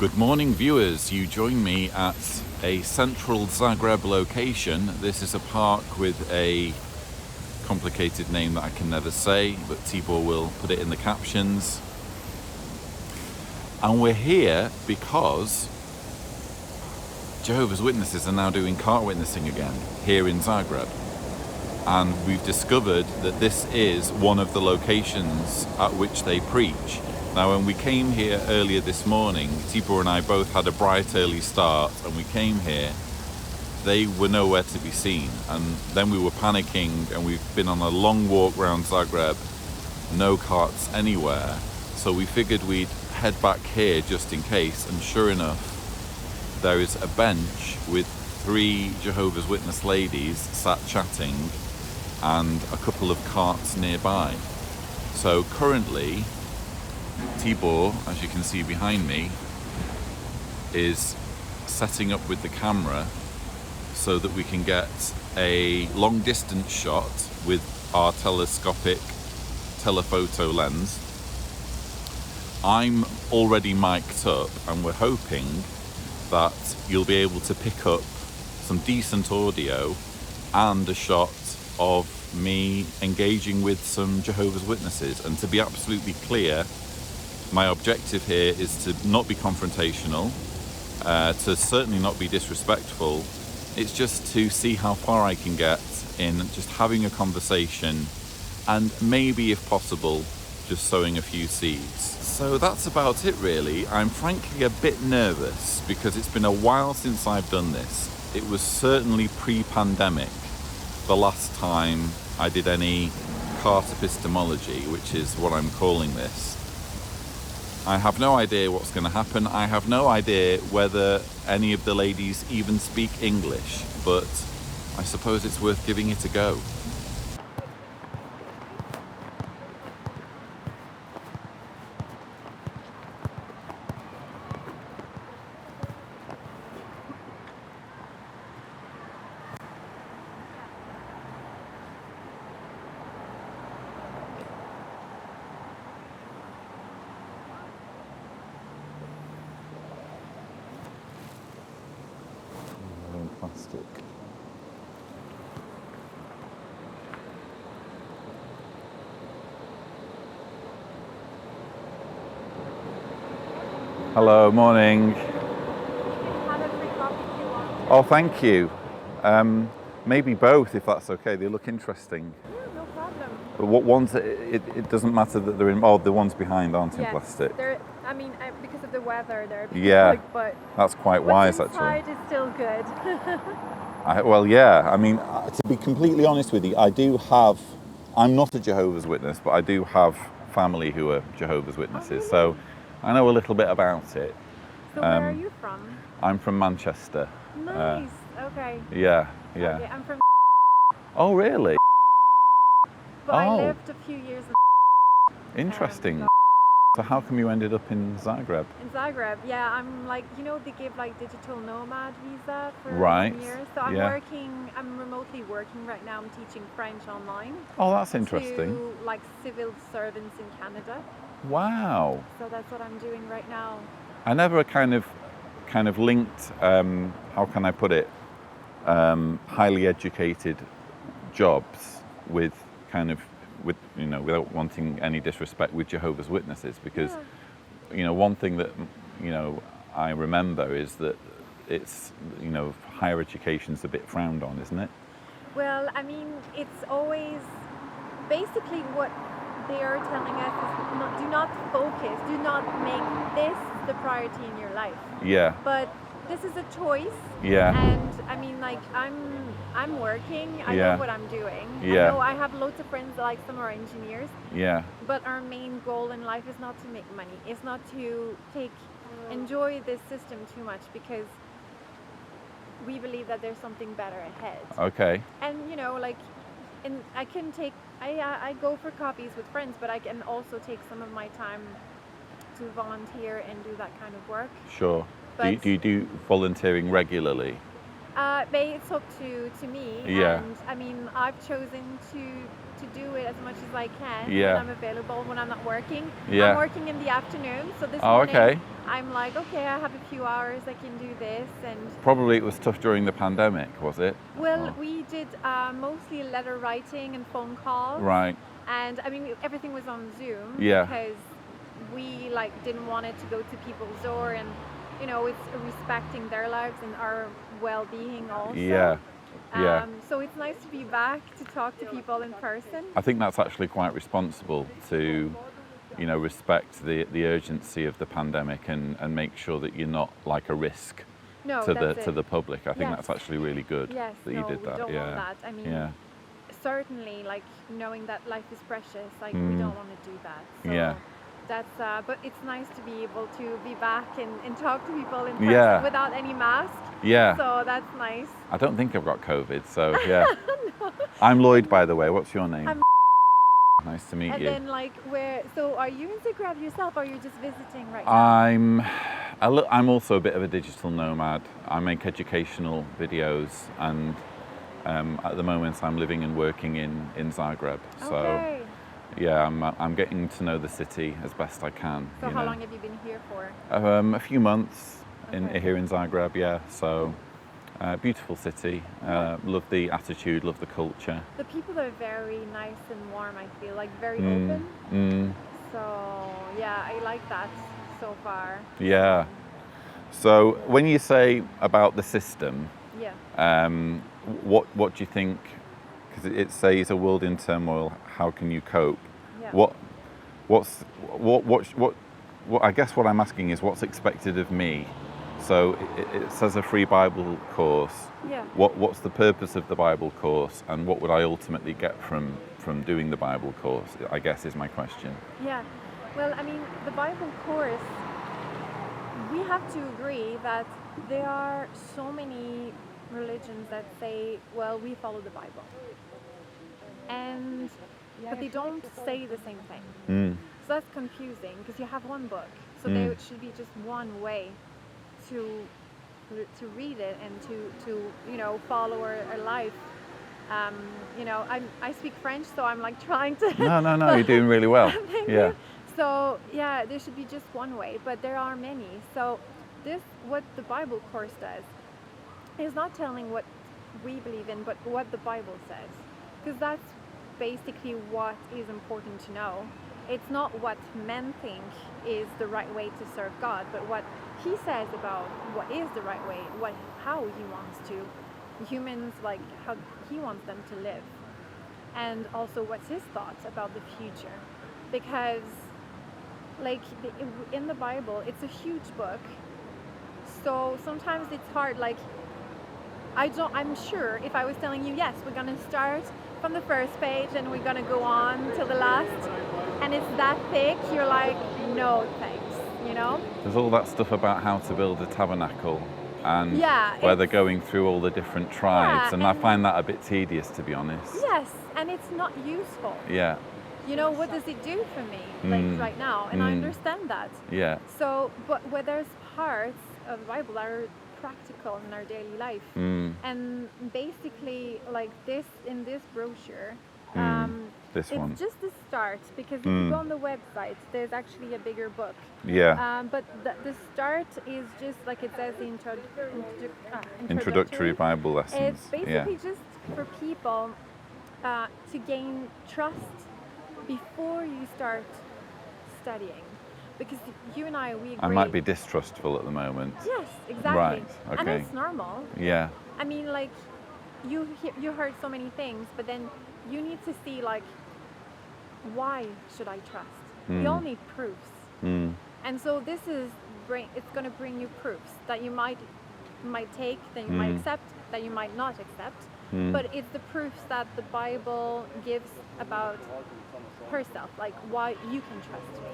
Good morning, viewers. You join me at a central Zagreb location. This is a park with a complicated name that I can never say, but Tibor will put it in the captions. And we're here because Jehovah's Witnesses are now doing car witnessing again here in Zagreb. And we've discovered that this is one of the locations at which they preach. Now, when we came here earlier this morning, Tibor and I both had a bright early start, and we came here, they were nowhere to be seen. And then we were panicking, and we've been on a long walk around Zagreb, no carts anywhere. So we figured we'd head back here just in case, and sure enough, there is a bench with 3 Jehovah's Witness ladies sat chatting and a couple of carts nearby. So currently, Tibor, as you can see behind me, is setting up with the camera so that we can get a long distance shot with our telescopic telephoto lens. I'm already mic'd up, and we're hoping that you'll be able to pick up some decent audio and a shot of me engaging with some Jehovah's Witnesses. And to be absolutely clear, my objective here is to not be confrontational, to certainly not be disrespectful. It's just to see how far I can get in just having a conversation and maybe, if possible, just sowing a few seeds. So that's about it really. I'm frankly a bit nervous because it's been a while since I've done this. It was certainly pre-pandemic the last time I did any cart epistemology, which is what I'm calling this. I have no idea what's going to happen. I have no idea whether any of the ladies even speak English, but I suppose it's worth giving it a go. Plastic. Hello, morning. Have a free coffee if you want. Oh, thank you. Maybe both, if that's okay. They look interesting. Yeah, no problem. But what ones? It doesn't matter that they're in. Oh, the ones behind aren't in Yes, plastic. Because of the weather, they're Yeah, but that's quite wise, what's actually. inside is still good. Well, yeah. I mean, to be completely honest with you, I'm not a Jehovah's Witness, but I do have family who are Jehovah's Witnesses, really? so I know a little bit about it. So where are you from? I'm from Manchester. Nice. Okay. Yeah. Okay, I'm from. Oh, really? But I lived a few years Interesting. So how come you ended up in Zagreb? in Zagreb. Yeah, I'm they give digital nomad visa for Right, 1 year. So I'm yeah. I'm remotely working right now. I'm teaching French online. Oh, that's interesting. To civil servants in Canada. Wow. So that's what I'm doing right now. I never kind of linked, how can I put it, highly educated jobs with without wanting any disrespect, with Jehovah's Witnesses, because one thing that I remember is that it's higher education's a bit frowned on, isn't it? Well, I mean, it's always basically what they are telling us is do not focus, do not make this the priority in your life. Yeah. But this is a choice. Yeah. And I mean, I'm working. I know what I'm doing. Yeah. I know I have loads of friends, some are engineers. Yeah. But our main goal in life is not to make money. It's not to enjoy this system too much, because we believe that there's something better ahead. Okay. And I go for coffees with friends, but I can also take some of my time to volunteer and do that kind of work. Sure. But Do you do volunteering regularly? It's up to me, Yeah. and I mean, I've chosen to do it as much as I can when Yeah. I'm available, when I'm not working. Yeah. I'm working in the afternoon, so this Oh, morning okay. I'm like, okay, I have a few hours, I can do this, and Probably it was tough during the pandemic, was it? well, Oh, we did mostly letter writing and phone calls, right. and I mean, everything was on Zoom Yeah. because we like didn't want it to go to people's door, and you know, it's respecting their lives and our well-being also. Yeah. Yeah. So it's nice to be back to talk to people in person. I think that's actually quite responsible to, respect the urgency of the pandemic and make sure that you're not like a risk No, to that's the it. public. I think Yes. that's actually really good Yes, that you no, did we that. don't Yeah. want that. I mean, Yeah. certainly, like knowing that life is precious, like we don't want to do that. So Yeah. that's, but it's nice to be able to be back and talk to people in person Yeah. without any mask. Yeah. So that's nice. I don't think I've got COVID, so yeah. I'm Lloyd, by the way. What's your name? I'm- Nice to meet And you. then, like, so are you in Zagreb yourself, or are you just visiting right now? I'm also a bit of a digital nomad. I make educational videos, and at the moment I'm living and working in Zagreb. So Okay. yeah, I'm getting to know the city as best I can. So how long have you been here for? A few months Okay. here in Zagreb. Yeah. So beautiful city. Love the attitude. Love the culture. The people are very nice and warm, I feel, like very open. So yeah, I like that so far. Yeah. So when you say about the system, Yeah. what do you think? Because it says a world in turmoil. How can you cope? Yeah. What I guess what I'm asking is what's expected of me. So it says a free Bible course. Yeah. What's the purpose of the Bible course, and what would I ultimately get from doing the Bible course? I guess is my question. Yeah. Well, I mean, the Bible course, we have to agree that there are so many religions that say, well, we follow the Bible. But they don't say the same thing. So that's confusing because you have one book. So there should be just one way to read it and to follow our life. I speak French, so I'm like trying to. No, you're doing really well. Thank Yeah. you. So yeah, there should be just one way, but there are many. So what the Bible course does is not telling what we believe in, but what the Bible says, because that's basically what is important to know. It's not what men think is the right way to serve God, but what He says about what is the right way, how He wants humans, like how He wants them to live, and also what's His thoughts about the future. Because, like in the Bible, it's a huge book, so sometimes it's hard. Like I'm sure if I was telling you, yes, we're gonna start from the first page and we're gonna go on till the last, and it's that thick, you're like, no thanks, There's all that stuff about how to build a tabernacle and Yeah, where they're going through all the different tribes, Yeah, and I and- find that a bit tedious, to be honest. Yes, and it's not useful. Yeah. What does it do for me, like right now? And I understand that. Yeah. So, but where there's parts of the Bible that are practical in our daily life, and basically, like in this brochure, This it's one. just the start, because if you go on the website, there's actually a bigger book. Yeah. But the start is just like it says, the Introductory Bible lessons. It's basically just for people to gain trust before you start studying. Because you and we agree. I might be distrustful at the moment. Yes, exactly. Right, And okay. it's normal. Yeah. I mean, like, you heard so many things, but then you need to see, like, why should I trust? We all need proofs. And so this is it's going to bring you proofs that you might take, that you might accept, that you might not accept. But it's the proofs that the Bible gives about herself, like why you can trust me.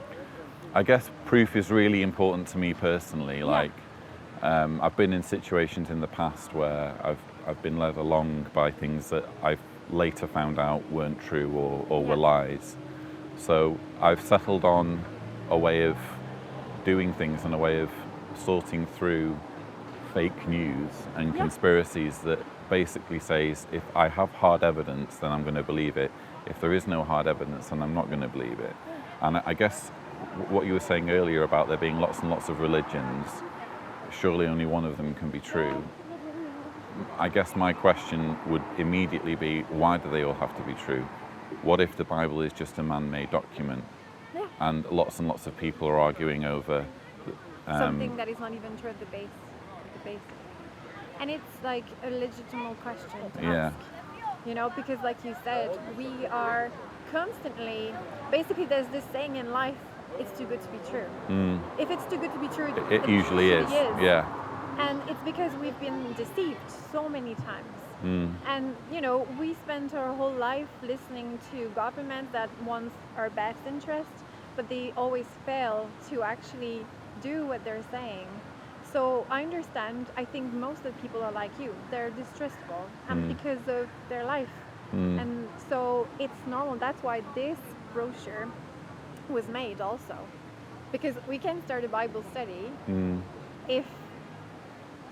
I guess proof is really important to me personally. Like, I've been in situations in the past where I've been led along by things that I've later found out weren't true or were lies. So I've settled on a way of doing things and a way of sorting through fake news and Yeah. conspiracies that basically says if I have hard evidence, then I'm going to believe it. If there is no hard evidence, then I'm not going to believe it. And I guess what you were saying earlier about there being lots and lots of religions, surely only one of them can be true. I guess my question would immediately be, why do they all have to be true? What if the Bible is just a man-made document? Yeah. And lots of people are arguing over Something that is not even true at the base. And it's like a legitimate question to ask. You know, because like you said, we are constantly, basically there's this saying in life, it's too good to be true. If it's too good to be true, it usually is. Yeah. And it's because we've been deceived so many times. And, you know, we spent our whole life listening to governments that want our best interest, but they always fail to actually do what they're saying. So I understand, I think most of the people are like you. They're distrustful and because of their life. And so it's normal. That's why this brochure was made also. Because we can start a Bible study if,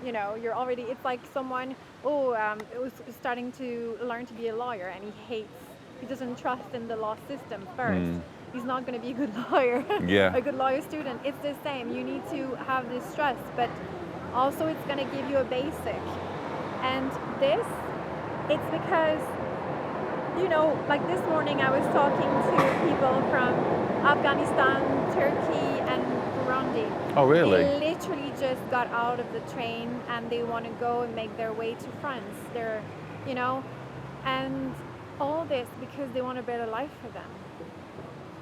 you know, you're already, it's like someone, it was starting to learn to be a lawyer and he doesn't trust in the law system first. He's not going to be a good lawyer, a good lawyer student. It's the same. You need to have this trust, but also it's going to give you a basic. And this, it's because, you know, like this morning I was talking to people from Afghanistan, Turkey, and Burundi. Oh, really? They literally just got out of the train and they want to go and make their way to France. They're, you know, and all this because they want a better life for them.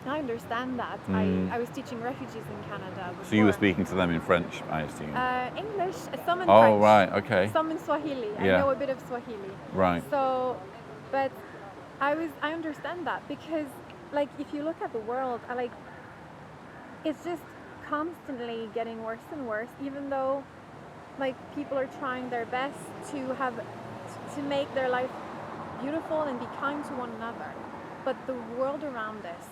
I understand that. I was teaching refugees in Canada before. So you were speaking to them in French, I assume? English, some in French. Oh, right, okay. Some in Swahili. I know a bit of Swahili. Right. So, but I understand that because, like, if you look at the world, it's just constantly getting worse and worse, even though, like, people are trying their best to make their life beautiful and be kind to one another. But the world around us,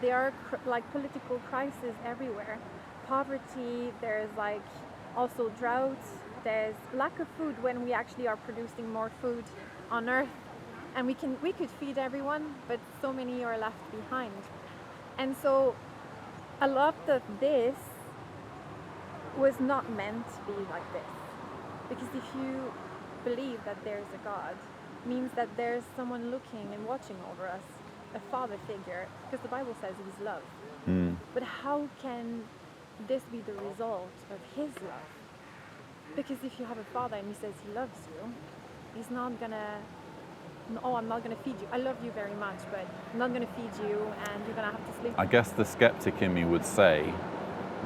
there are like political crises everywhere, poverty, there's like also droughts, there's lack of food when we actually are producing more food on earth, and we could feed everyone, but so many are left behind. And so a lot of this was not meant to be like this, because if you believe that there's a God, it means that there's someone looking and watching over us, a father figure, because the Bible says he's love. But how can this be the result of his love? Because if you have a father and he says he loves you, he's not gonna, I'm not gonna feed you. I love you very much, but I'm not gonna feed you and you're gonna have to sleep. I guess the skeptic in me would say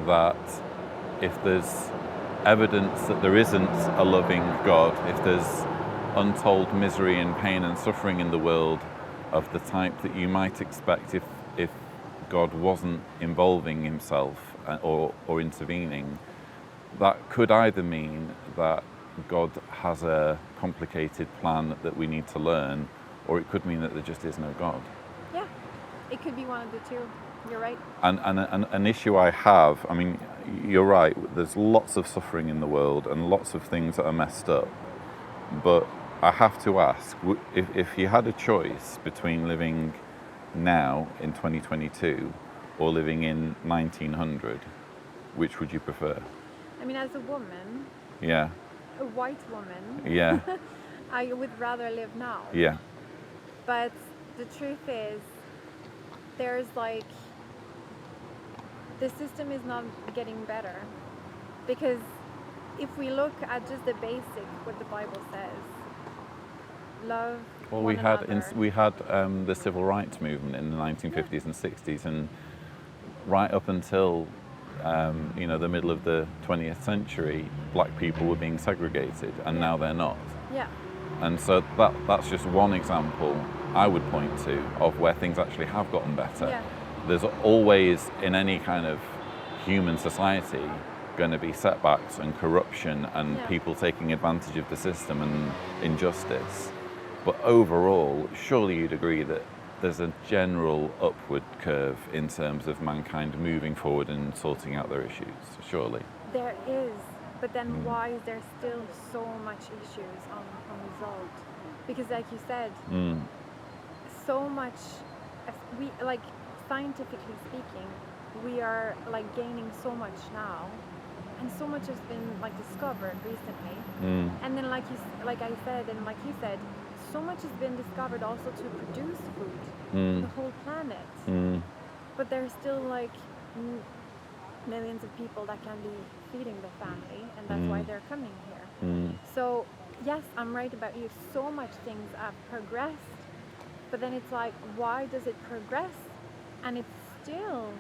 that if there's evidence that there isn't a loving God, if there's untold misery and pain and suffering in the world of the type that you might expect if God wasn't involving himself or intervening, that could either mean that God has a complicated plan that we need to learn, or it could mean that there just is no God. Yeah, it could be one of the two. You're right. And an issue I have, I mean, you're right, there's lots of suffering in the world and lots of things that are messed up, but I have to ask, if you had a choice between living now in 2022 or living in 1900, which would you prefer? I mean, as a woman, Yeah. a white woman, Yeah. I would rather live now. Yeah. But the truth is, there's like, the system is not getting better. Because if we look at just the basic, what the Bible says, love Well, one we had the civil rights movement in the 1950s and 60s, and right up until the middle of the 20th century, black people were being segregated, and now they're not. Yeah. And so that's just one example I would point to of where things actually have gotten better. Yeah. There's always, in any kind of human society, going to be setbacks and corruption and people taking advantage of the system and injustice. But overall, surely you'd agree that there's a general upward curve in terms of mankind moving forward and sorting out their issues, surely. There is, But then why is there still so much issues unresolved? Because like you said, so much, we like scientifically speaking, we are like gaining so much now, and so much has been like discovered recently. And then like I said, and like you said, so much has been discovered also to produce food for the whole planet. But there's still like millions of people that can be feeding the family, and that's why they're coming here. So yes, I'm right about you. So much things have progressed, but then it's like, why does it progress and it still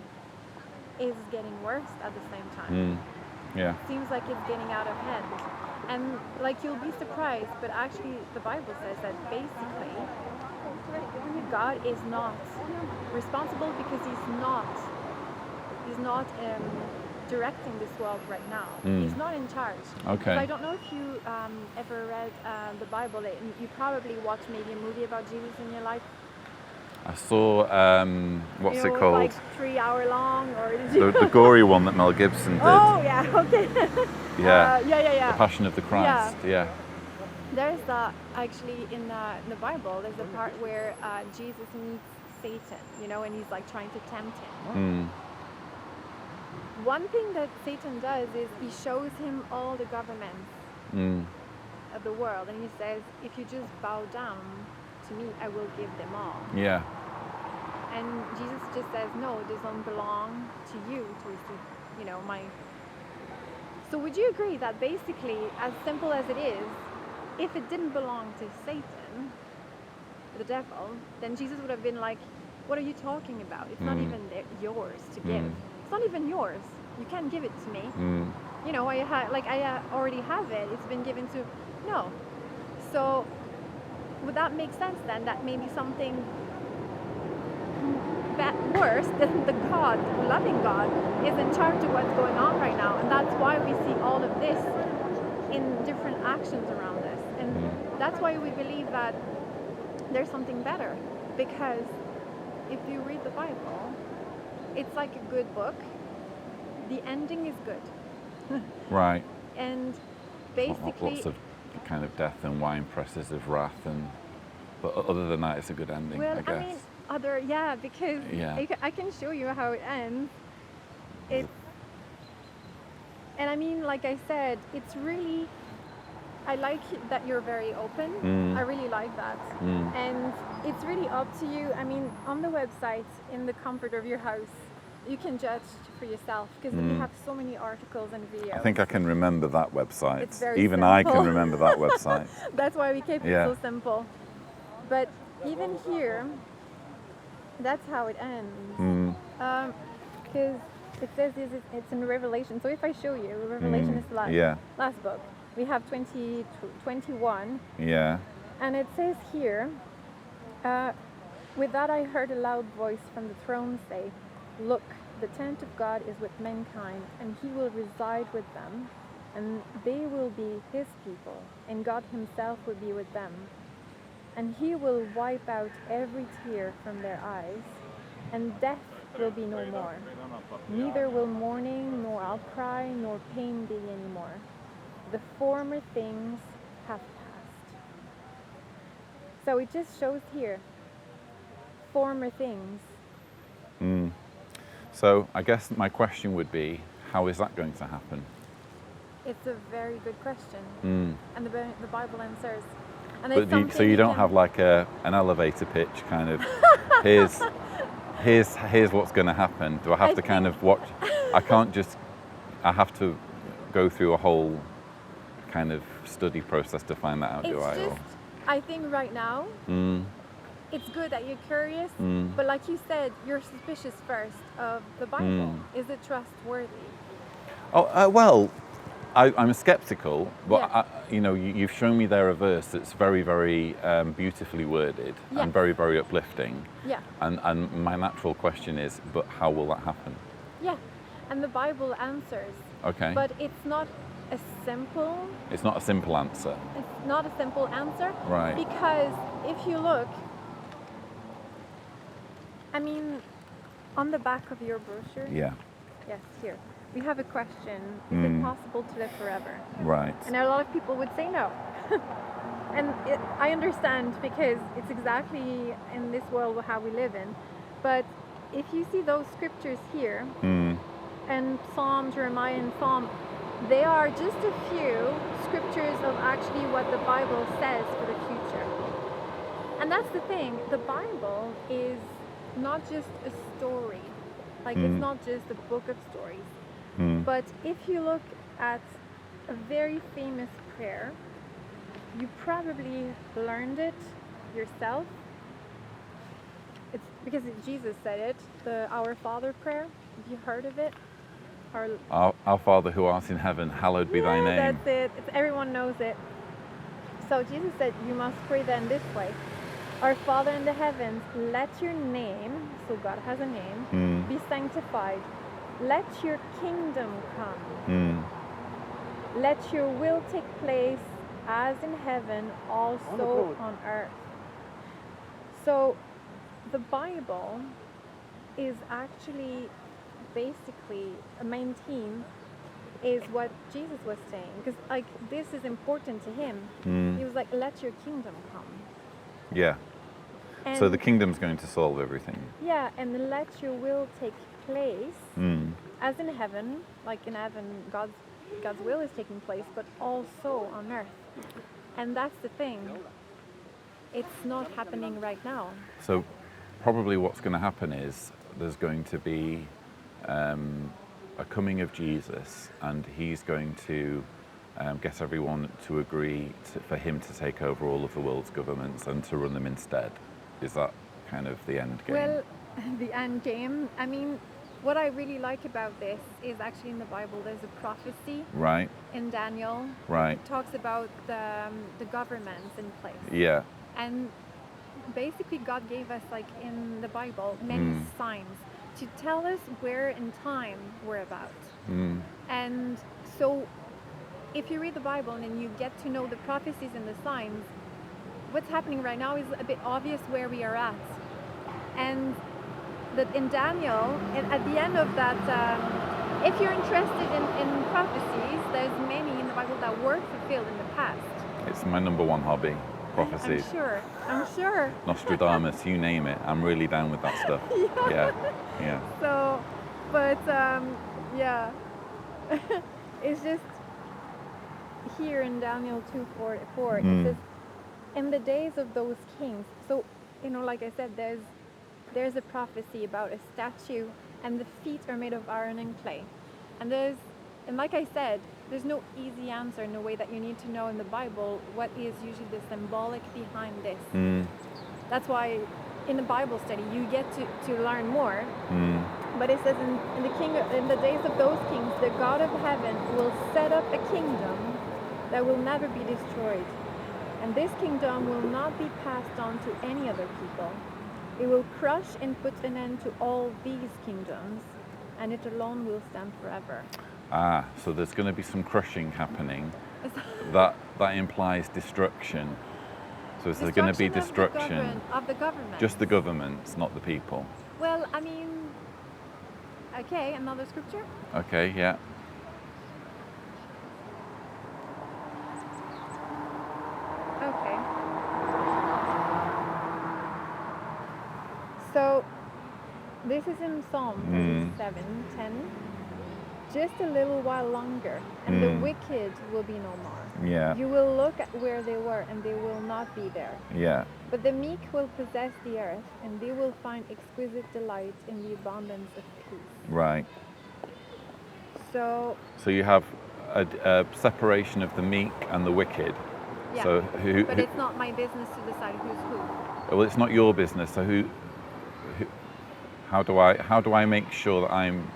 is getting worse at the same time? Yeah. Seems like it's getting out of hand. And like, you'll be surprised, but actually the Bible says that basically God is not responsible, because he's not directing this world right now. He's not in charge. Okay. So I don't know if you ever read the Bible. You probably watched maybe a movie about Jesus in your life. I saw, what's it called? Like 3 hour long, or did you? The gory one that Mel Gibson did. Oh yeah, okay. Yeah. Yeah. The Passion of the Christ. Yeah. There's actually in the Bible, there's a part where Jesus meets Satan, and he's like trying to tempt him. One thing that Satan does is he shows him all the governments of the world, and he says, if you just bow down to me, I will give them all. Yeah. And Jesus just says, no, it doesn't belong to you to receive, my... So would you agree that basically, as simple as it is, if it didn't belong to Satan, the devil, then Jesus would have been like, what are you talking about? It's not even yours to give. It's not even yours. You can't give it to me. I already have it. It's been given to... No. So would that make sense then, that maybe something worse than the God, loving God, is in charge of what's going on right now? And that's why we see all of this in different actions around us. And that's why we believe that there's something better. Because if you read the Bible, it's like a good book. The ending is good. Right. And basically... Lots of kind of death and wine presses of wrath, but other than that, it's a good ending, I guess. I mean, because I can show you how it ends. And I mean, like I said, it's really... I like that you're very open. I really like that. And it's really up to you. I mean, on the website, in the comfort of your house, you can judge for yourself, because we have so many articles and videos. I think I can remember that website. It's very Even simple. I can remember that website. That's why we kept it so simple. But even here, that's how it ends. Because it says it's in Revelation. So if I show you, Revelation is the last book. We have 21. Yeah. And it says here, with that I heard a loud voice from the throne say, look, the tent of God is with mankind, and he will reside with them, and they will be his people, and God himself will be with them. And he will wipe out every tear from their eyes, and death will be no more. Neither will mourning, nor outcry, nor pain be any more. The former things have passed. So it just shows here, former things. So I guess my question would be, how is that going to happen? It's a very good question. And the Bible answers. And But so you don't have like an elevator pitch kind of, here's what's going to happen. Do I have to kind of watch? I have to go through a whole kind of study process to find that out, do I? I think right now, it's good that you're curious, but like you said, you're suspicious first of the Bible. Is it trustworthy? Well, I'm skeptical, but you've shown me there a verse that's very, very beautifully worded and very, very uplifting. Yeah. And my natural question is, but how will that happen? Yeah, and the Bible answers. Okay. But it's not a simple... It's not a simple answer. It's not a simple answer. Right. Because if you look, I mean, on the back of your brochure. Yeah. Yes, here. we have a question. Is it possible to live forever? Right. And a lot of people would say no. And I understand, because it's exactly in this world how we live in. But if you see those scriptures here, and Psalm, Jeremiah, and Psalm, they are just a few scriptures of actually what the Bible says for the future. And that's the thing, the Bible is not just a story. Like, it's not just a book of stories. But if you look at a very famous prayer, you probably learned it yourself. It's because Jesus said it, the Our Father prayer. Have you heard of it? Our Father who art in heaven, hallowed be thy name. That's it. Everyone knows it. So Jesus said you must pray then this way. Our Father in the heavens, let your name, so God has a name, be sanctified. Let your kingdom come. Let your will take place as in heaven, also on earth. So the Bible is actually basically a main theme is what Jesus was saying, because like this is important to him. He was like, let your kingdom come. Yeah. And So the kingdom's going to solve everything. Yeah, and let your will take place as in heaven, like in heaven God's will is taking place, but also on earth. And that's the thing. It's not happening right now. So probably what's going to happen is there's going to be a coming of Jesus, and he's going to get everyone to agree for him to take over all of the world's governments and to run them instead. Is that kind of the end game? Well, the end game, I mean, what I really like about this is actually in the Bible there's a prophecy. Right. In Daniel. Right. It talks about the governments in place. Yeah. And basically God gave us, like in the Bible, many signs to tell us where in time we're about. And so if you read the Bible and then you get to know the prophecies and the signs, what's happening right now is a bit obvious where we are at. And that in Daniel, at the end of that, if you're interested in prophecies, there's many in the Bible that were fulfilled in the past. It's my number one hobby, prophecies. I'm sure. Nostradamus, you name it. I'm really down with that stuff. Yeah. So, but yeah, it's just here in Daniel 2:4, it says, in the days of those kings. So, like I said, there's a prophecy about a statue, and the feet are made of iron and clay. And like I said, there's no easy answer in the way that you need to know in the Bible what is usually the symbolic behind this. That's why in the Bible study you get to learn more. But it says in the days of those kings, the God of heaven will set up a kingdom that will never be destroyed. And this kingdom will not be passed on to any other people. It will crush and put an end to all these kingdoms, and it alone will stand forever. So there's going to be some crushing happening. That implies destruction. So is there going to be destruction of the government? Just the governments, not the people. Well, I mean, okay, another scripture? Okay, yeah. Okay. So this is in Psalm 37:10. Just a little while longer, and the wicked will be no more. Yeah. You will look at where they were, and they will not be there. Yeah. But the meek will possess the earth, and they will find exquisite delight in the abundance of peace. Right. So you have a separation of the meek and the wicked. Yeah. So but it's not my business to decide who's who. Well, it's not your business. So how do I make sure that I'm?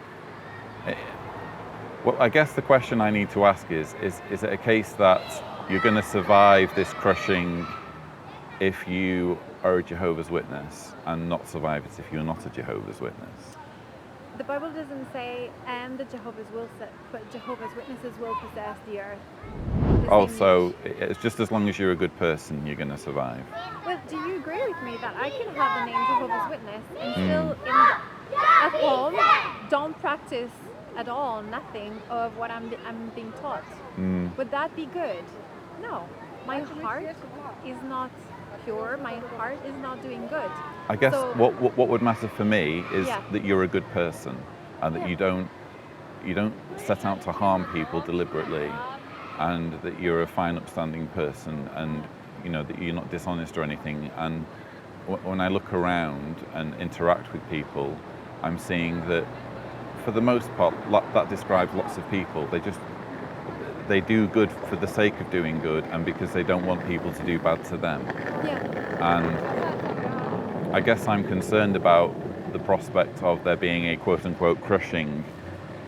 Well, I guess the question I need to ask is it a case that you're going to survive this crushing if you are a Jehovah's Witness, and not survive it if you're not a Jehovah's Witness? The Bible doesn't say, and the Jehovah's Witnesses will possess the earth. So it's just as long as you're a good person, you're going to survive. Well, do you agree with me that I can have the name Jehovah's Witness and still at home don't practice at all nothing of what I'm being taught. Would that be good? No. My heart is not pure. My heart is not doing good. I guess So- what would matter for me is Yeah. that you're a good person and that Yeah. you don't set out to harm people deliberately, and that you're a fine, upstanding person, and that you're not dishonest or anything. And when I look around and interact with people, I'm seeing that for the most part that describes lots of people. They do good for the sake of doing good, and because they don't want people to do bad to them. Yeah. And I guess I'm concerned about the prospect of there being a quote-unquote crushing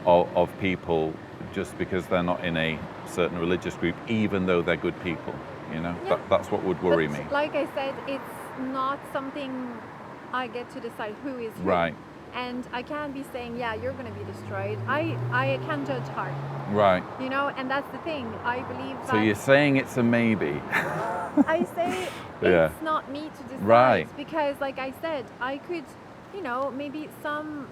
of people just because they're not in a certain religious group, even though they're good people. Yeah. That's what would worry But me. like I said, it's not something I get to decide who is who. Right. And I can't be saying, yeah, you're going to be destroyed. I can judge heart, Right. and that's the thing. I believe that. So you're saying it's a maybe. I say Yeah. it's not me to decide. Right. Because, like I said, I could, maybe some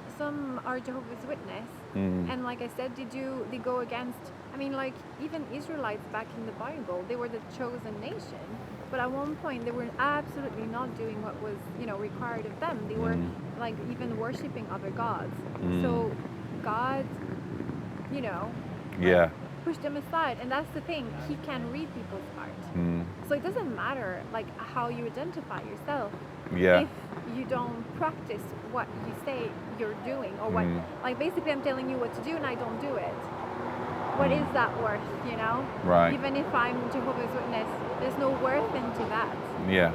are Jehovah's Witness. And like I said, they go against, like even Israelites back in the Bible, they were the chosen nation. But at one point, they were absolutely not doing what was, required of them. They were like even worshiping other gods. So God, Yeah. pushed them aside. And that's the thing. He can read people's heart. So it doesn't matter like how you identify yourself. Yeah. If you don't practice what you say you're doing, or what, like basically I'm telling you what to do and I don't do it. What is that worth, Right. Even if I'm Jehovah's Witness, there's no worth into that. Yeah.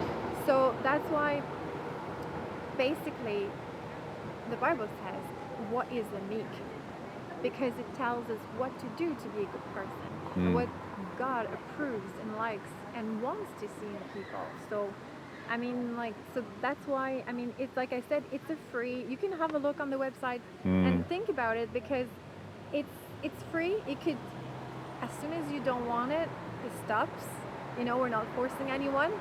So that's why basically the Bible says, what is the meek? Because it tells us what to do to be a good person, what God approves and likes and wants to see in people. So so that's why, it's like I said, it's a free, you can have a look on the website and think about it, because it's free. It could, as soon as you don't want it, it stops. We're not forcing anyone.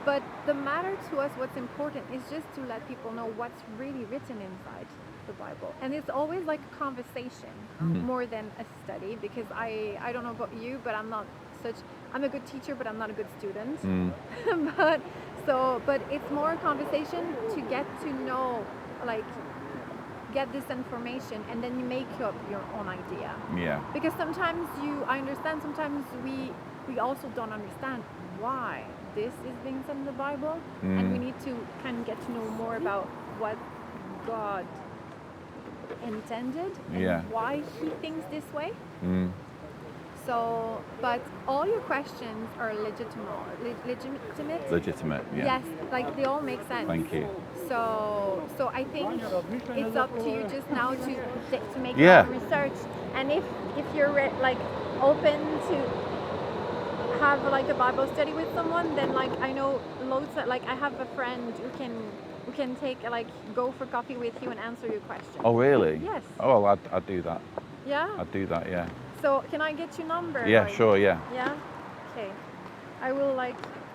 But the matter to us, what's important is just to let people know what's really written inside the Bible. And it's always like a conversation more than a study, because I don't know about you, but I'm a good teacher, but I'm not a good student. but it's more a conversation to get to know, like, get this information, and then you make up your own idea. Yeah. Because sometimes I understand, sometimes we also don't understand why this is being said in the Bible, and we need to kind of get to know more about what God intended and why he thinks this way. So, but all your questions are legitimate. Legitimate, yeah. Yes, like they all make sense. Thank you. So I think it's up to you just now to make Yeah. your research, and if you're open to have like a Bible study with someone, then like I know loads of, like I have a friend who can take go for coffee with you and answer your questions. Oh, really? Yes. Oh, well, I'd do that. Yeah. I'd do that, yeah. So can I get your number? Yeah, sure, yeah. Yeah. Okay. I will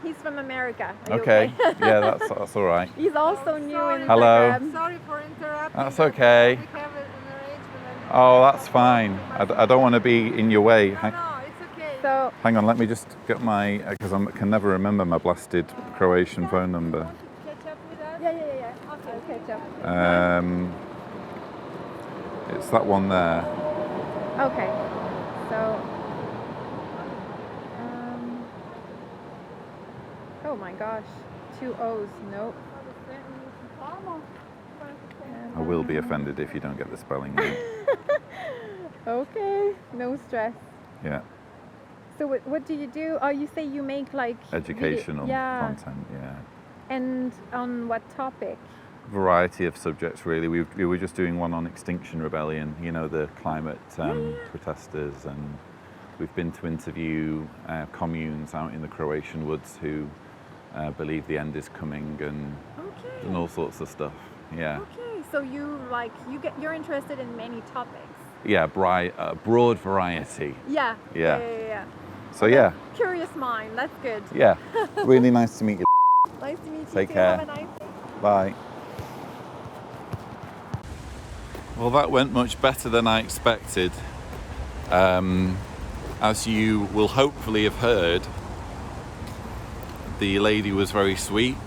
He's from America. Are you Okay. Yeah, that's all right. He's also new in Hello. Zagreb. Sorry for interrupting. That's okay. We have an arrangement. Oh, that's fine. I don't want to be in your way. No, it's okay. So Hang on, let me just get my, because I can never remember my blasted Croatian phone number. Catch up with us? yeah. Okay, Joe. It's that one there. Okay. So oh my gosh. 2 O's. Nope. I will be offended if you don't get the spelling right. Okay. No stress. Yeah. So what do you do? Oh, you say you make Educational yeah. content, yeah. And on what topic? Variety of subjects, really. We were just doing one on Extinction Rebellion, the climate protesters, and we've been to interview communes out in the Croatian woods who believe the end is coming, and all sorts of stuff. Yeah. Okay, so you're interested in many topics. Yeah, broad variety. Yeah. Yeah. So yeah. Curious mind. That's good. Yeah. Really nice to meet you. Nice to meet you. Take too. care. Have a nice day. Bye. Well, that went much better than I expected. As you will hopefully have heard, the lady was very sweet,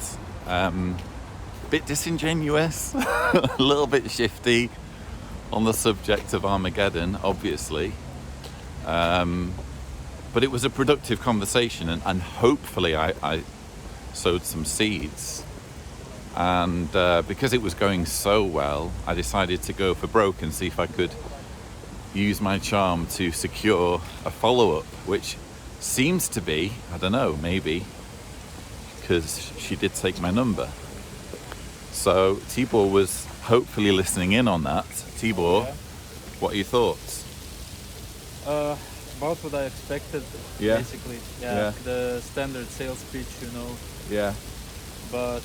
a bit disingenuous, a little bit shifty on the subject of Armageddon, obviously. But it was a productive conversation, and hopefully I sowed some seeds. And because it was going so well, I decided to go for broke and see if I could use my charm to secure a follow-up, which seems to be, I don't know, maybe, because she did take my number. So Tibor was hopefully listening in on that. Tibor, what are your thoughts? About what I expected, Yeah. basically. Yeah. The standard sales pitch, Yeah. But,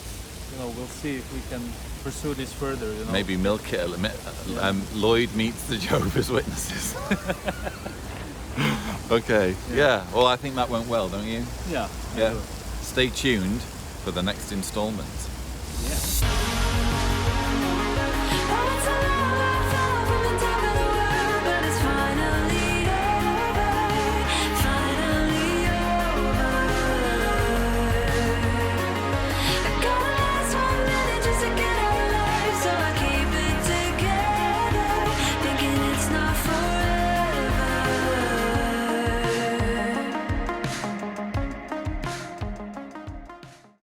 we'll see if we can pursue this further, Maybe milk it a little bit. Lloyd meets the Jehovah's Witnesses. Okay. Yeah. Well, I think that went well, don't you? Yeah. Yeah. Stay tuned for the next installment. Yeah.